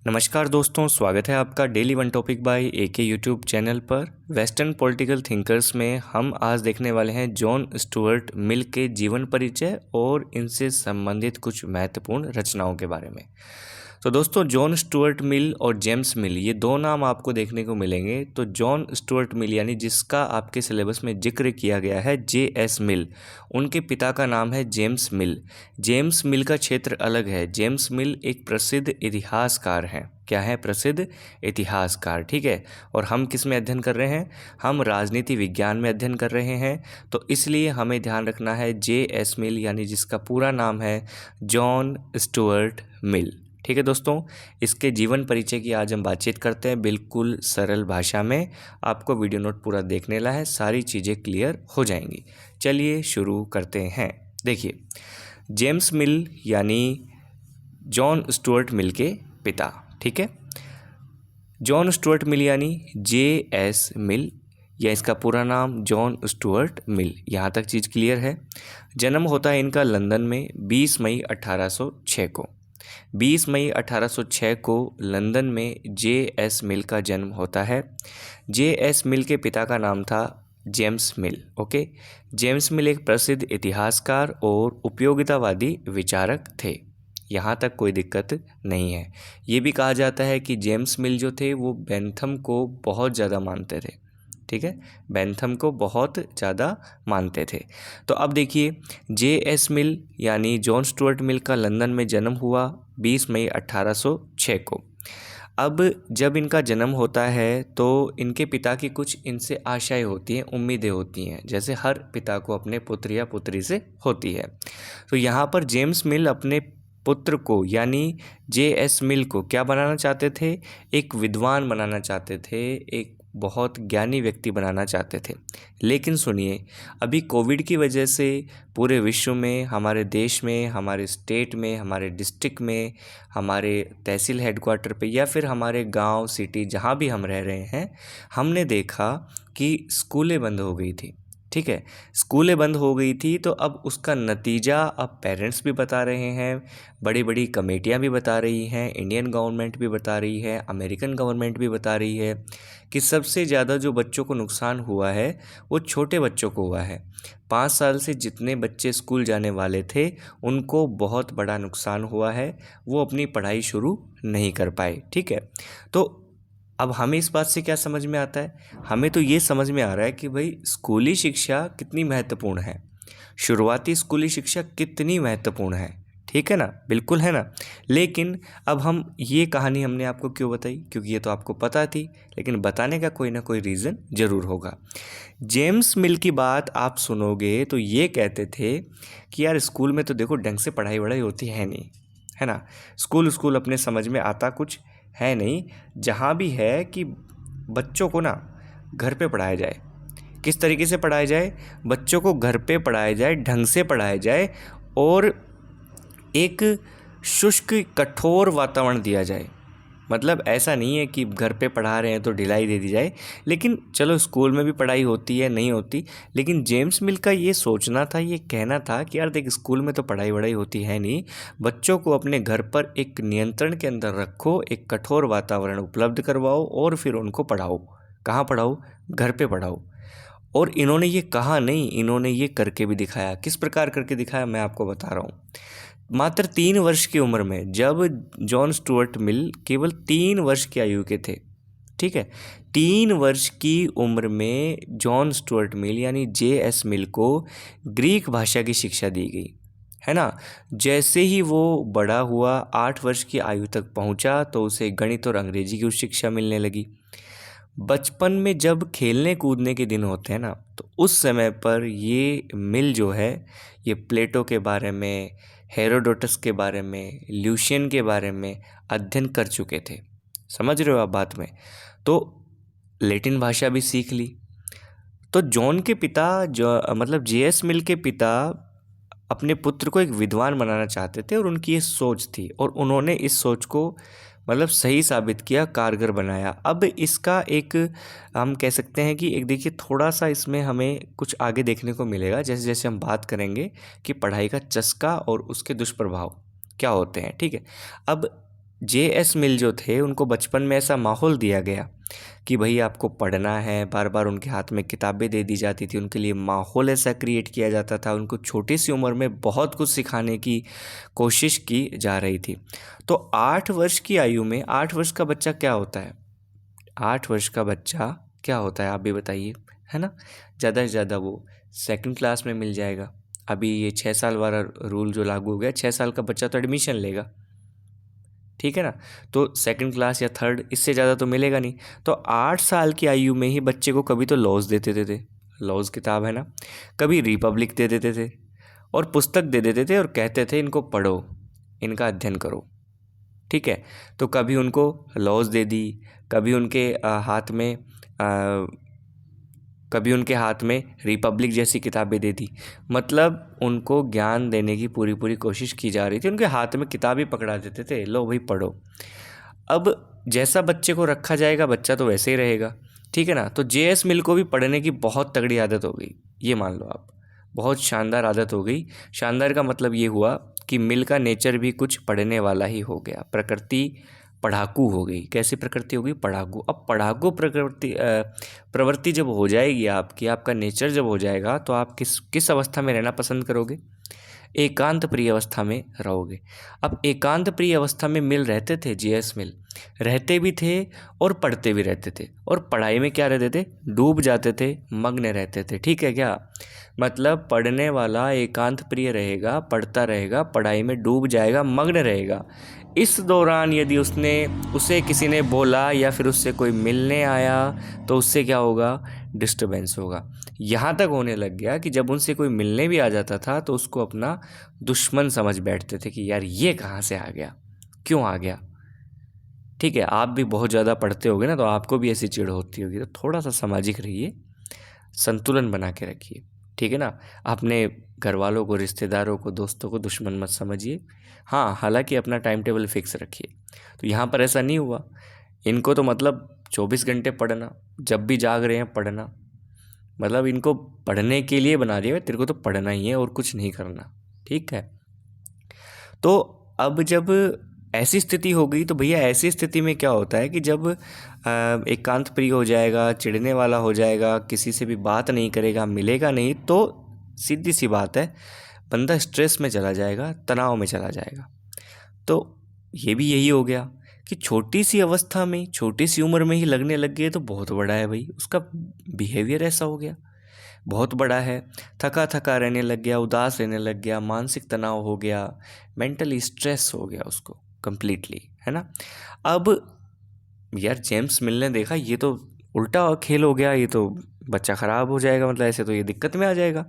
नमस्कार दोस्तों, स्वागत है आपका daily one topic by AK YouTube channel पर। वेस्टर्न पॉलिटिकल थिंकर्स में हम आज देखने वाले हैं जॉन स्टुअर्ट मिल के जीवन परिचय और इनसे संबंधित कुछ महत्वपूर्ण रचनाओं के बारे में। तो दोस्तों, जॉन स्टुअर्ट मिल और जेम्स मिल, ये दो नाम आपको देखने को मिलेंगे। तो जॉन स्टुअर्ट मिल यानी जिसका आपके सिलेबस में जिक्र किया गया है J.S. मिल, उनके पिता का नाम है जेम्स मिल। जेम्स मिल का क्षेत्र अलग है। जेम्स मिल एक प्रसिद्ध इतिहासकार हैं। क्या है? प्रसिद्ध इतिहासकार। ठीक है। और हम किस में अध्ययन कर रहे हैं? हम राजनीति विज्ञान में अध्ययन कर रहे हैं। तो इसलिए हमें ध्यान रखना है J.S. मिल यानी जिसका पूरा नाम है जॉन स्टुअर्ट मिल। ठीक है दोस्तों, इसके जीवन परिचय की आज हम बातचीत करते हैं बिल्कुल सरल भाषा में। आपको वीडियो नोट पूरा देखने ला है, सारी चीज़ें क्लियर हो जाएंगी। चलिए शुरू करते हैं। देखिए, जेम्स मिल यानी जॉन स्टुअर्ट मिल के पिता। ठीक है। जॉन स्टुअर्ट मिल यानी J.S. मिल या इसका पूरा नाम जॉन स्टुअर्ट मिल। यहाँ तक चीज़ क्लियर है। जन्म होता है इनका लंदन में 20 मई 1806 को। 20 मई 1806 को लंदन में J.S. मिल का जन्म होता है। J.S. मिल के पिता का नाम था जेम्स मिल। ओके। जेम्स मिल एक प्रसिद्ध इतिहासकार और उपयोगितावादी विचारक थे। यहाँ तक कोई दिक्कत नहीं है। ये भी कहा जाता है कि जेम्स मिल जो थे वो बेंथम को बहुत ज़्यादा मानते थे। ठीक है, बेंथम को बहुत ज़्यादा मानते थे। तो अब देखिए, J.S. मिल यानी जॉन स्टुअर्ट मिल का लंदन में जन्म हुआ 20 मई 1806 को। अब जब इनका जन्म होता है तो इनके पिता की कुछ इनसे आशाएं होती हैं, उम्मीदें होती हैं, जैसे हर पिता को अपने पुत्र या पुत्री से होती है। तो यहाँ पर जेम्स मिल अपने पुत्र को यानी J.S. मिल को क्या बनाना चाहते थे? एक विद्वान बनाना चाहते थे, एक बहुत ज्ञानी व्यक्ति बनाना चाहते थे। लेकिन सुनिए, अभी कोविड की वजह से पूरे विश्व में, हमारे देश में, हमारे स्टेट में, हमारे डिस्ट्रिक्ट में, हमारे तहसील हेडक्वार्टर पे या फिर हमारे गांव, सिटी, जहां भी हम रह रहे हैं, हमने देखा कि स्कूलें बंद हो गई थी। ठीक है, स्कूलें बंद हो गई थी। तो अब उसका नतीजा अब पेरेंट्स भी बता रहे हैं, बड़ी बड़ी कमेटियां भी बता रही हैं, इंडियन गवर्नमेंट भी बता रही है, अमेरिकन गवर्नमेंट भी बता रही है कि सबसे ज़्यादा जो बच्चों को नुकसान हुआ है वो छोटे बच्चों को हुआ है। 5 साल से जितने बच्चे स्कूल जाने वाले थे उनको बहुत बड़ा नुकसान हुआ है। वो अपनी पढ़ाई शुरू नहीं कर पाए। ठीक है। तो अब हमें इस बात से क्या समझ में आता है? हमें तो ये समझ में आ रहा है कि भाई स्कूली शिक्षा कितनी महत्वपूर्ण है, शुरुआती स्कूली शिक्षा कितनी महत्वपूर्ण है। ठीक है ना? बिल्कुल है ना। लेकिन अब हम ये कहानी हमने आपको क्यों बताई? क्योंकि ये तो आपको पता थी, लेकिन बताने का कोई ना कोई रीज़न ज़रूर होगा। जेम्स मिल की बात आप सुनोगे तो ये कहते थे कि यार स्कूल में तो देखो ढंग से पढ़ाई वढ़ाई होती है नहीं, है ना। स्कूल अपने समझ में आता कुछ है नहीं। जहाँ भी है कि बच्चों को ना घर पे पढ़ाया जाए। किस तरीके से पढ़ाया जाए? बच्चों को घर पे पढ़ाया जाए, ढंग से पढ़ाया जाए और एक शुष्क कठोर वातावरण दिया जाए। मतलब ऐसा नहीं है कि घर पे पढ़ा रहे हैं तो ढिलाई दे दी जाए। लेकिन चलो, स्कूल में भी पढ़ाई होती है, नहीं होती, लेकिन जेम्स मिल का ये सोचना था, ये कहना था कि यार देख, स्कूल में तो पढ़ाई वढ़ाई होती है नहीं, बच्चों को अपने घर पर एक नियंत्रण के अंदर रखो, एक कठोर वातावरण उपलब्ध करवाओ और फिर उनको पढ़ाओ। कहाँ पढ़ाओ? घर पे पढ़ाओ। और इन्होंने ये कहा नहीं, इन्होंने ये करके भी दिखाया। किस प्रकार करके दिखाया, मैं आपको बता रहा हूँ। मात्र 3 वर्ष की उम्र में, जब जॉन स्टुअर्ट मिल केवल 3 वर्ष की आयु के थे। ठीक है, 3 वर्ष की उम्र में जॉन स्टुअर्ट मिल यानी J.S. मिल को ग्रीक भाषा की शिक्षा दी गई, है ना। जैसे ही वो बड़ा हुआ, 8 वर्ष की आयु तक पहुंचा, तो उसे गणित और अंग्रेजी की उच्च शिक्षा मिलने लगी। बचपन में जब खेलने कूदने के दिन होते हैं ना, तो उस समय पर ये मिल जो है, ये प्लेटो के बारे में, हेरोडोटस के बारे में, ल्यूशियन के बारे में अध्ययन कर चुके थे। समझ रहे हो आप बात में? तो लैटिन भाषा भी सीख ली। तो जॉन के पिता जो मतलब J.S. मिल के पिता अपने पुत्र को एक विद्वान बनाना चाहते थे और उनकी ये सोच थी, और उन्होंने इस सोच को मतलब सही साबित किया, कारगर बनाया। अब इसका एक हम कह सकते हैं कि एक देखिए, थोड़ा सा इसमें हमें कुछ आगे देखने को मिलेगा, जैसे जैसे हम बात करेंगे कि पढ़ाई का चस्का और उसके दुष्प्रभाव क्या होते हैं। ठीक है। अब J.S. मिल जो थे उनको बचपन में ऐसा माहौल दिया गया कि भाई आपको पढ़ना है, बार बार उनके हाथ में किताबें दे दी जाती थी, उनके लिए माहौल ऐसा क्रिएट किया जाता था, उनको छोटी सी उम्र में बहुत कुछ सिखाने की कोशिश की जा रही थी। तो 8 वर्ष की आयु में 8 वर्ष का बच्चा क्या होता है? 8 वर्ष का बच्चा क्या होता है आप भी बताइए, है ना? ज़्यादा से ज़्यादा वो सेकंड क्लास में मिल जाएगा। अभी ये 6 साल वाला रूल जो लागू हो गया, 6 साल का बच्चा तो एडमिशन लेगा, ठीक है ना? तो सेकंड क्लास या थर्ड, इससे ज़्यादा तो मिलेगा नहीं। तो 8 साल की आयु में ही बच्चे को कभी तो लॉज दे देते थे, लॉज किताब है ना, कभी रिपब्लिक दे देते थे और पुस्तक दे देते थे और कहते थे इनको पढ़ो, इनका अध्ययन करो, ठीक है? तो कभी उनको लॉज दे दी, कभी उनके हाथ में कभी उनके हाथ में रिपब्लिक जैसी किताबें दे दी। मतलब उनको ज्ञान देने की पूरी पूरी कोशिश की जा रही थी, उनके हाथ में किताब ही पकड़ा देते थे, लो भाई पढ़ो। अब जैसा बच्चे को रखा जाएगा बच्चा तो वैसे ही रहेगा, ठीक है ना? तो J.S. मिल को भी पढ़ने की बहुत तगड़ी आदत हो गई, ये मान लो आप, बहुत शानदार आदत हो गई। शानदार का मतलब ये हुआ कि मिल का नेचर भी कुछ पढ़ने वाला ही हो गया, प्रकृति पढ़ाकू हो गई। कैसी प्रकृति होगी? पढ़ाकू। अब पढ़ाकू प्रवृत्ति जब हो जाएगी आपकी, आपका नेचर जब हो जाएगा, तो आप किस किस अवस्था में रहना पसंद करोगे? एकांत प्रिय अवस्था में रहोगे। अब एकांत प्रिय अवस्था में मिल रहते थे, J.S. मिल रहते भी थे और पढ़ते भी रहते थे, और पढ़ाई में क्या रहते थे? डूब जाते थे, मग्न रहते थे, ठीक है क्या? मतलब पढ़ने वाला एकांत प्रिय रहेगा, पढ़ता रहेगा, पढ़ाई में डूब जाएगा, मग्न रहेगा। इस दौरान यदि उसे किसी ने बोला या फिर उससे कोई मिलने आया तो उससे क्या होगा? डिस्टर्बेंस होगा। यहाँ तक होने लग गया कि जब उनसे कोई मिलने भी आ जाता था तो उसको अपना दुश्मन समझ बैठते थे कि यार ये कहाँ से आ गया, क्यों आ गया, ठीक है? आप भी बहुत ज़्यादा पढ़ते होगे ना, तो आपको भी ऐसी चिढ़ होती होगी। तो थोड़ा सा सामाजिक रहिए, संतुलन बना के रखिए, ठीक है ना? अपने घर वालों को, रिश्तेदारों को, दोस्तों को दुश्मन मत समझिए। हाँ, हालांकि अपना टाइम टेबल फिक्स रखिए। तो यहाँ पर ऐसा नहीं हुआ, इनको तो मतलब 24 घंटे पढ़ना, जब भी जाग रहे हैं पढ़ना, मतलब इनको पढ़ने के लिए बना दिया, तेरे को तो पढ़ना ही है और कुछ नहीं करना, ठीक है? तो अब जब ऐसी स्थिति हो गई तो भैया ऐसी स्थिति में क्या होता है कि जब एकांत प्रिय हो जाएगा, चिढ़ने वाला हो जाएगा, किसी से भी बात नहीं करेगा, मिलेगा नहीं, तो सीधी सी बात है, बंदा स्ट्रेस में चला जाएगा, तनाव में चला जाएगा। तो ये भी यही हो गया कि छोटी सी अवस्था में, छोटी सी उम्र में ही लगने लग गए, तो बहुत बड़ा है भाई, उसका बिहेवियर ऐसा हो गया, बहुत बड़ा है। थका थका रहने लग गया, उदास रहने लग गया, मानसिक तनाव हो गया, मेंटली स्ट्रेस हो गया उसको कंप्लीटली, है ना? अब यार जेम्स मिल ने देखा ये तो उल्टा खेल हो गया, ये तो बच्चा ख़राब हो जाएगा, मतलब ऐसे तो ये दिक्कत में आ जाएगा।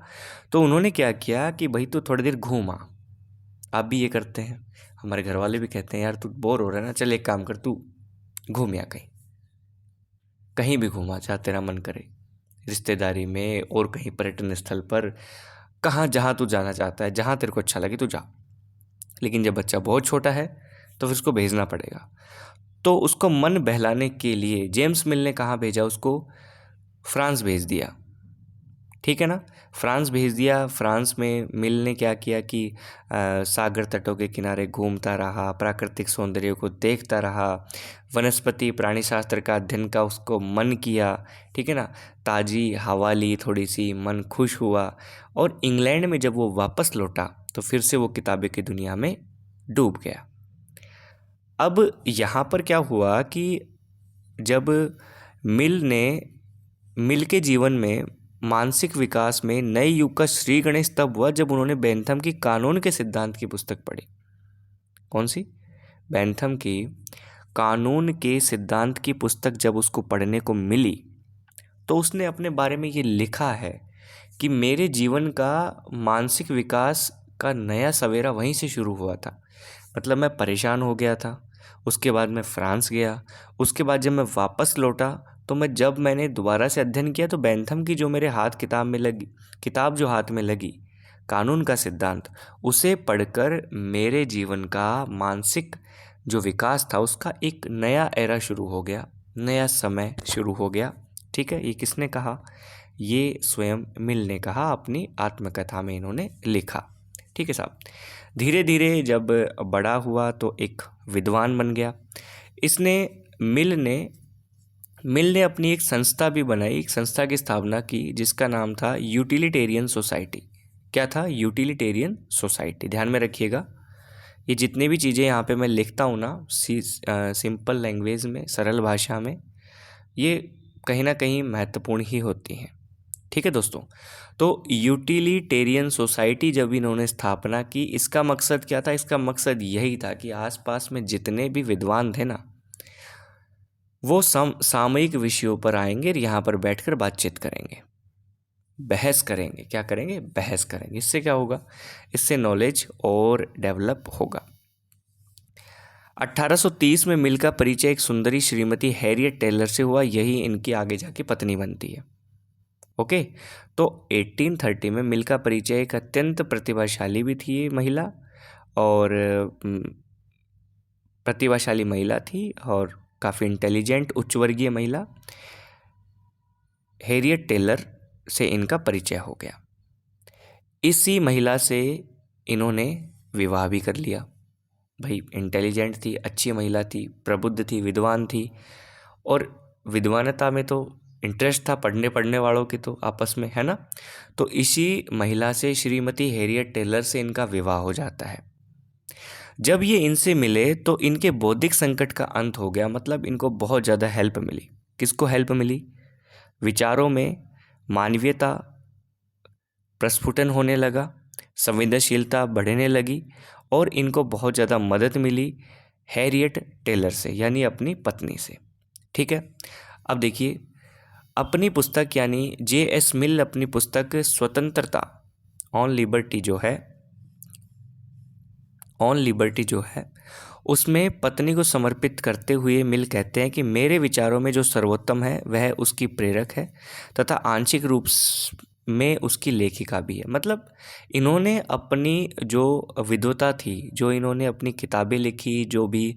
तो उन्होंने क्या किया कि भाई तू थोड़ी देर घूमा। आप भी ये करते हैं, हमारे घर वाले भी कहते हैं यार तू बोर हो रहा है ना, चल एक काम कर, तू घूम या कहीं, कहीं भी घूमा जहाँ तेरा मन करे, रिश्तेदारी में और कहीं पर्यटन स्थल पर, कहाँ जहाँ तू जाना चाहता है, जहाँ तेरे को अच्छा लगे तू जा। लेकिन जब बच्चा बहुत छोटा है तो फिर उसको भेजना पड़ेगा। तो उसको मन बहलाने के लिए जेम्स मिल ने कहाँ भेजा उसको? फ्रांस भेज दिया, ठीक है ना? फ्रांस भेज दिया। फ्रांस में मिल ने क्या किया कि सागर तटों के किनारे घूमता रहा, प्राकृतिक सौंदर्य को देखता रहा, वनस्पति प्राणी शास्त्र का अध्ययन का उसको मन किया, ठीक है ना? ताज़ी हवा ली थोड़ी सी, मन खुश हुआ, और इंग्लैंड में जब वो वापस लौटा तो फिर से वो किताबें की दुनिया में डूब गया। अब यहाँ पर क्या हुआ कि जब मिल के जीवन में मानसिक विकास में नए युग का श्री गणेश तब हुआ जब उन्होंने बेंथम की कानून के सिद्धांत की पुस्तक पढ़ी। कौन सी? बेंथम की कानून के सिद्धांत की पुस्तक जब उसको पढ़ने को मिली तो उसने अपने बारे में ये लिखा है कि मेरे जीवन का मानसिक विकास का नया सवेरा वहीं से शुरू हुआ था। मतलब मैं परेशान हो गया था, उसके बाद मैं फ्रांस गया, उसके बाद जब मैं वापस लौटा तो मैंने दोबारा से अध्ययन किया तो बेंथम की जो मेरे हाथ किताब जो हाथ में लगी, कानून का सिद्धांत, उसे पढ़कर मेरे जीवन का मानसिक जो विकास था उसका एक नया एरा शुरू हो गया, नया समय शुरू हो गया, ठीक है? ये किसने कहा? ये स्वयं मिल ने कहा, अपनी आत्मकथा में इन्होंने लिखा, ठीक है साहब। धीरे धीरे जब बड़ा हुआ तो एक विद्वान बन गया। इसने मिल ने अपनी एक संस्था भी बनाई, एक संस्था की स्थापना की जिसका नाम था यूटिलिटेरियन सोसाइटी। क्या था? Utilitarian society. ध्यान में रखिएगा, ये जितनी भी चीज़ें यहाँ पे मैं लिखता हूँ ना सिंपल लैंग्वेज में, सरल भाषा में, ये कहीं ना कहीं महत्वपूर्ण ही होती हैं। ठीक है दोस्तों। तो यूटिलिटेरियन सोसाइटी जब इन्होंने स्थापना की, इसका मकसद क्या था? इसका मकसद यही था कि आसपास में जितने भी विद्वान थे ना, वो सामयिक विषयों पर आएंगे और यहाँ पर बैठकर बातचीत करेंगे, बहस करेंगे। क्या करेंगे? बहस करेंगे। इससे क्या होगा? इससे नॉलेज और डेवलप होगा। 1830 में मिल का परिचय एक सुंदरी श्रीमती हैरियट टेलर से हुआ। यही इनकी आगे जाके पत्नी बनती है। ओके। तो 1830 में मिल का परिचय एक अत्यंत प्रतिभाशाली भी थी ये महिला, और प्रतिभाशाली महिला थी और काफ़ी इंटेलिजेंट उच्च वर्गीय महिला हैरियट टेलर से इनका परिचय हो गया। इसी महिला से इन्होंने विवाह भी कर लिया। भाई इंटेलिजेंट थी, अच्छी महिला थी, प्रबुद्ध थी, विद्वान थी, और विद्वानता में तो इंटरेस्ट था पढ़ने वालों के तो आपस में, है ना। तो इसी महिला से, श्रीमती हैरियट टेलर से इनका विवाह हो जाता है। जब ये इनसे मिले तो इनके बौद्धिक संकट का अंत हो गया। मतलब इनको बहुत ज़्यादा हेल्प मिली। किसको हेल्प मिली? विचारों में मानवीयता प्रस्फुटन होने लगा, संवेदनशीलता बढ़ने लगी, और इनको बहुत ज़्यादा मदद मिली हैरियट टेलर से, यानी अपनी पत्नी से। ठीक है। अब देखिए, अपनी पुस्तक यानी J.S. मिल अपनी पुस्तक स्वतंत्रता ऑन लिबर्टी जो है उसमें पत्नी को समर्पित करते हुए मिल कहते हैं कि मेरे विचारों में जो सर्वोत्तम है वह उसकी प्रेरक है तथा आंशिक रूप में उसकी लेखिका भी है। मतलब इन्होंने अपनी जो विद्वता थी, जो इन्होंने अपनी किताबें लिखी, जो भी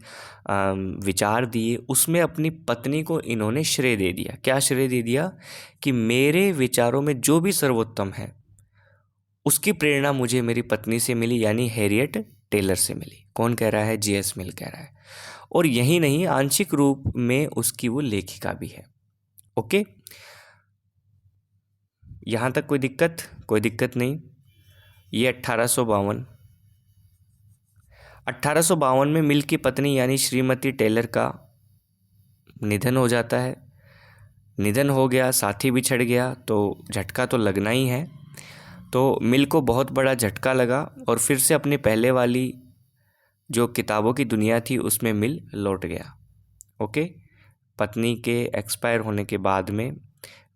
विचार दिए, उसमें अपनी पत्नी को इन्होंने श्रेय दे दिया। क्या श्रेय दे दिया? कि मेरे विचारों में जो भी सर्वोत्तम है उसकी प्रेरणा मुझे मेरी पत्नी से मिली, यानी हैरियट टेलर से मिली। कौन कह रहा है? J.S. मिल कह रहा है। और यही नहीं, आंशिक रूप में उसकी वो लेखिका भी है। ओके, यहाँ तक कोई दिक्कत? कोई दिक्कत नहीं। ये 1852 में मिल की पत्नी यानी श्रीमती टेलर का निधन हो जाता है। निधन हो गया, साथी भी छड़ गया, तो झटका तो लगना ही है। तो मिल को बहुत बड़ा झटका लगा और फिर से अपनी पहले वाली जो किताबों की दुनिया थी उसमें मिल लौट गया। ओके, पत्नी के एक्सपायर होने के बाद में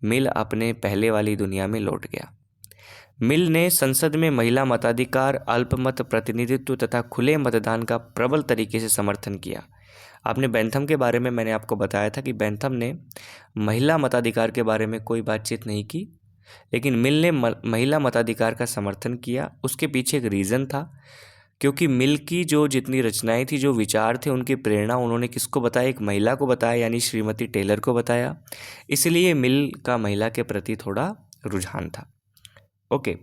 मिल अपने पहले वाली दुनिया में लौट गया। मिल ने संसद में महिला मताधिकार, अल्पमत प्रतिनिधित्व तथा खुले मतदान का प्रबल तरीके से समर्थन किया। आपने बेंथम के बारे में मैंने आपको बताया था कि बेंथम ने महिला मताधिकार के बारे में कोई बातचीत नहीं की, लेकिन मिल ने महिला मताधिकार का समर्थन किया। उसके पीछे एक रीज़न था, क्योंकि मिल की जो जितनी रचनाएं थी, जो विचार थे, उनकी प्रेरणा उन्होंने किसको बताया? एक महिला को बताया, यानी श्रीमती टेलर को बताया। इसलिए मिल का महिला के प्रति थोड़ा रुझान था। ओके,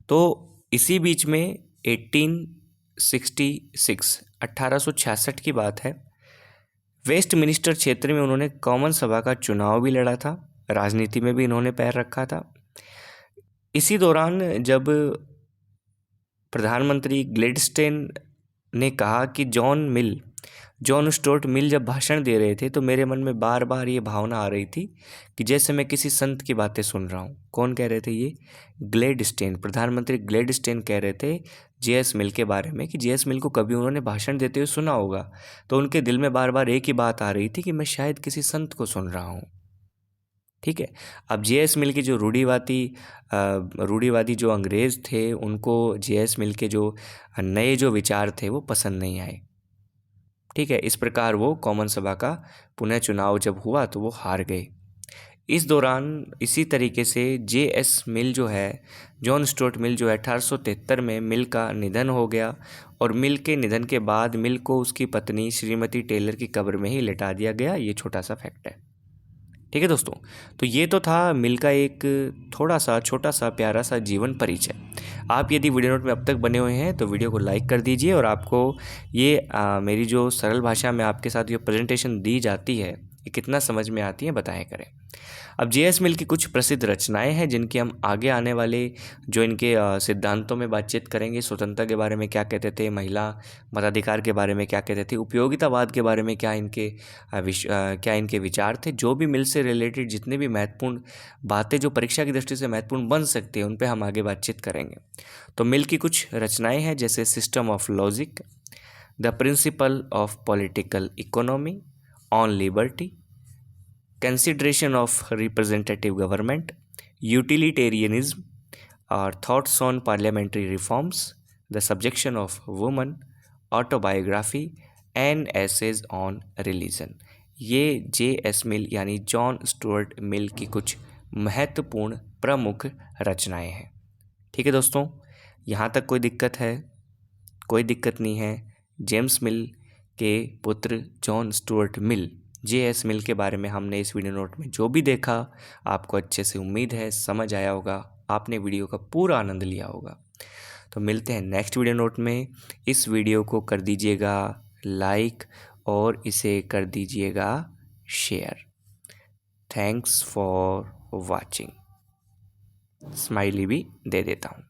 तो इसी बीच में 1866 की बात है, वेस्टमिनिस्टर क्षेत्र में उन्होंने कॉमन सभा का चुनाव भी लड़ा था। राजनीति में भी इन्होंने पैर रखा था। इसी दौरान जब प्रधानमंत्री ग्लेडस्टेन ने कहा कि जॉन स्टुअर्ट मिल जब भाषण दे रहे थे तो मेरे मन में बार बार ये भावना आ रही थी कि जैसे मैं किसी संत की बातें सुन रहा हूँ। कौन कह रहे थे? ये ग्लेडस्टेन, प्रधानमंत्री ग्लेडस्टेन कह रहे थे J.S. मिल के बारे में कि J.S. मिल को कभी उन्होंने भाषण देते हुए सुना होगा, तो उनके दिल में बार बार एक ही बात आ रही थी कि मैं शायद किसी संत को सुन रहा हूँ। ठीक है। अब J.S. मिल के जो रूढ़िवादी जो अंग्रेज़ थे, उनको J.S. मिल के जो नए जो विचार थे वो पसंद नहीं आए। ठीक है। इस प्रकार वो कॉमन सभा का पुनः चुनाव जब हुआ तो वो हार गए। इस दौरान इसी तरीके से J.S. मिल जो है, जॉन स्टुअर्ट मिल जो है, 1873 में मिल का निधन हो गया, और मिल के निधन के बाद मिल को उसकी पत्नी श्रीमती टेलर की कब्र में ही लिटा दिया गया। ये छोटा सा फैक्ट है। ठीक है दोस्तों, तो ये तो था मिल का एक थोड़ा सा छोटा सा प्यारा सा जीवन परिचय। आप यदि वीडियो नोट में अब तक बने हुए हैं तो वीडियो को लाइक कर दीजिए, और आपको ये मेरी जो सरल भाषा में आपके साथ ये प्रेजेंटेशन दी जाती है ये कितना समझ में आती है बताया करें। अब जे.एस. मिल की कुछ प्रसिद्ध रचनाएं हैं जिनकी हम आगे आने वाले जो इनके सिद्धांतों में बातचीत करेंगे। स्वतंत्रता के बारे में क्या कहते थे, महिला मताधिकार के बारे में क्या कहते थे, उपयोगितावाद के बारे में क्या इनके विचार थे। जो भी मिल से रिलेटेड जितने भी महत्वपूर्ण बातें जो परीक्षा की दृष्टि से महत्वपूर्ण बन सकती हैं उन पर हम आगे बातचीत करेंगे। तो मिल की कुछ रचनाएँ हैं जैसे system of logic, the principle of political economy, on liberty, consideration of representative government, utilitarianism, or thoughts on parliamentary reforms, the subjection of women, autobiography, and essays on religion। ये जे.एस. मिल यानी जॉन स्टुअर्ट मिल की कुछ महत्वपूर्ण प्रमुख रचनाएं हैं। ठीक है दोस्तों, यहाँ तक कोई दिक्कत है? कोई दिक्कत नहीं है। जेम्स मिल के पुत्र जॉन स्टुअर्ट मिल, जे.एस. मिल के बारे में हमने इस वीडियो नोट में जो भी देखा आपको अच्छे से उम्मीद है समझ आया होगा, आपने वीडियो का पूरा आनंद लिया होगा। तो मिलते हैं नेक्स्ट वीडियो नोट में। इस वीडियो को कर दीजिएगा लाइक और इसे कर दीजिएगा share. Thanks for watching. Smiley भी दे देता हूँ।